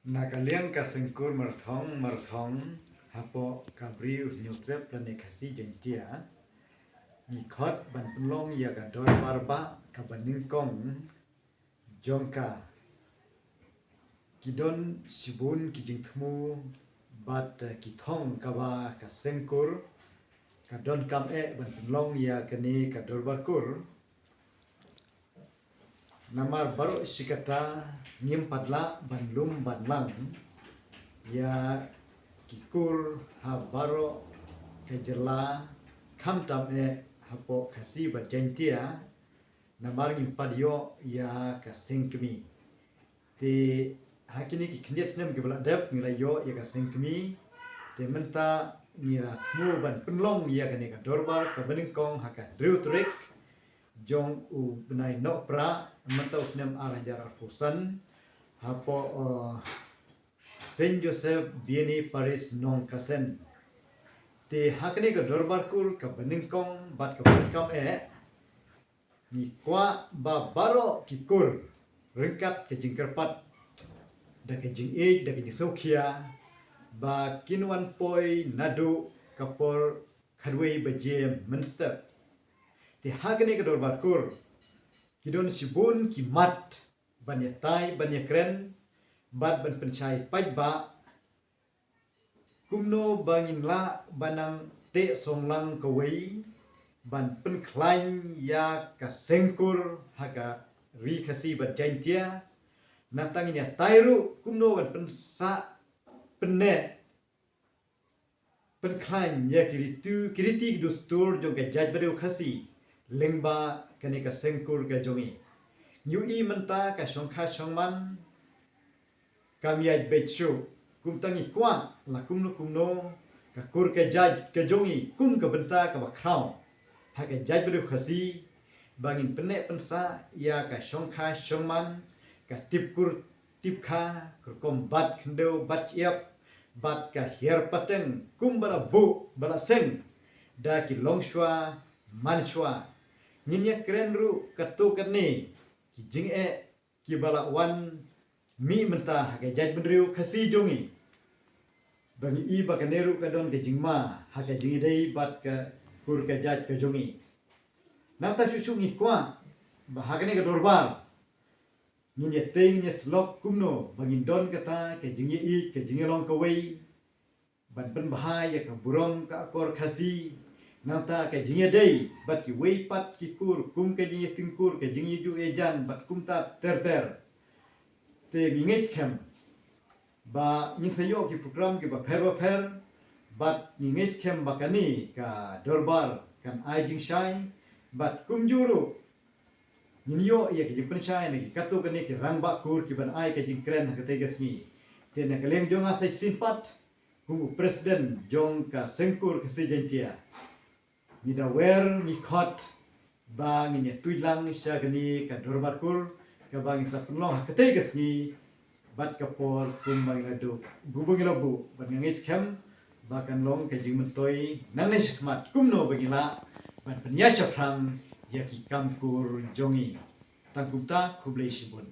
Nakaliang kasengkur marthong hapo kabriu nyutrep plane kasi jentia ngikot ban penlong ya gadol barba kabaningkong jongka kidon sibun kijing temu bat kitong kawa kasengkur kadon kam ban penlong ya kani kador barkur namar baru sikata ngim padla banlum banlang ya kikur ha baro kejela kam tam hapo kasi bajentia namar ngim padio ya kasengkmi te hakini ki knes nem ke bala dep ngilayo ya kasengkmi te menta ngira mu ban penlong ya kani ka dorbar ka beningkong haka driutrik jong u benai no pra mentau snem arajar arpusan hapo Saint Joseph Bieni Paris Nong Kasen te hakni ka dorbar kur ka beningkong bat ka beningkong ni kwa ba baro kikur rengkat ke jingkerpat da ke jing da ke sokia ba kinwan poi nadu kapor khadwei bajem Munster ti hagni ka dorbar kur kidon sibun ki mat banya tai banya kren bat ban penchai pajba kumno bangin la banang te songlang kawei ban penklain ya ka sengkur haga ri kasi ban jantia natang ini tairu kumno ban pensa penne penklain ya kiriti dustur jong ka jaj badu kasi lengba kani ka sengkur ka jongi nyui menta ka songkha songman kamiai bechu kumtangi kwa la kumno ka kur ka jaj ka jongi kum ka benta ka bakrau ha ka jaj badu khasi bangin penne pensa ya ka songkha songman ka tipkur tipkha kur kombat khndo bat siap bat ka hier pateng kum bala bu bala seng da ki longshwa manshwa nginya keren ru katu kani ki jing ki bala wan mi menta ga jaj bendriu khasi jongi bagi i bakaneru kadon ke jingma ha ka jingi dei bat ka kur ka jaj ka jongi nata susu ngi kwa bahagane ka dorbar nginya teng nya slok kumno bagi don kata ke jingi i ke jingi long ka wei ban ben bahaya ka burong ka akor khasi nanta ke jingi dei bat ki wei pat ki kur kum ke jingi tingkur ke jingi ju ejan bat kum ta ter te ngej kem ba ning sayo ki program ki ba pher bat ngej kem bakani ka dorbar kan ai jing shai bat kum juru ninyo ya ki jing penchai ne ki katu kani ki rang ba kur ki ban ai ka jing kren ka tegasni te na kaleng jong asai simpat kum presiden jong ka sengkur ka sejentia ni da wer ni khot ba ni tuilang sya gani ka dorbar kur ka bang sa penlong ha kate gasni bat ka por kum bang ladu bubung labu ban ngis kem ba kan long ka jing mentoi nang ne shikmat kum no bagila ban penya shaprang ya ki kam kur jongi tangkumta kublei shibun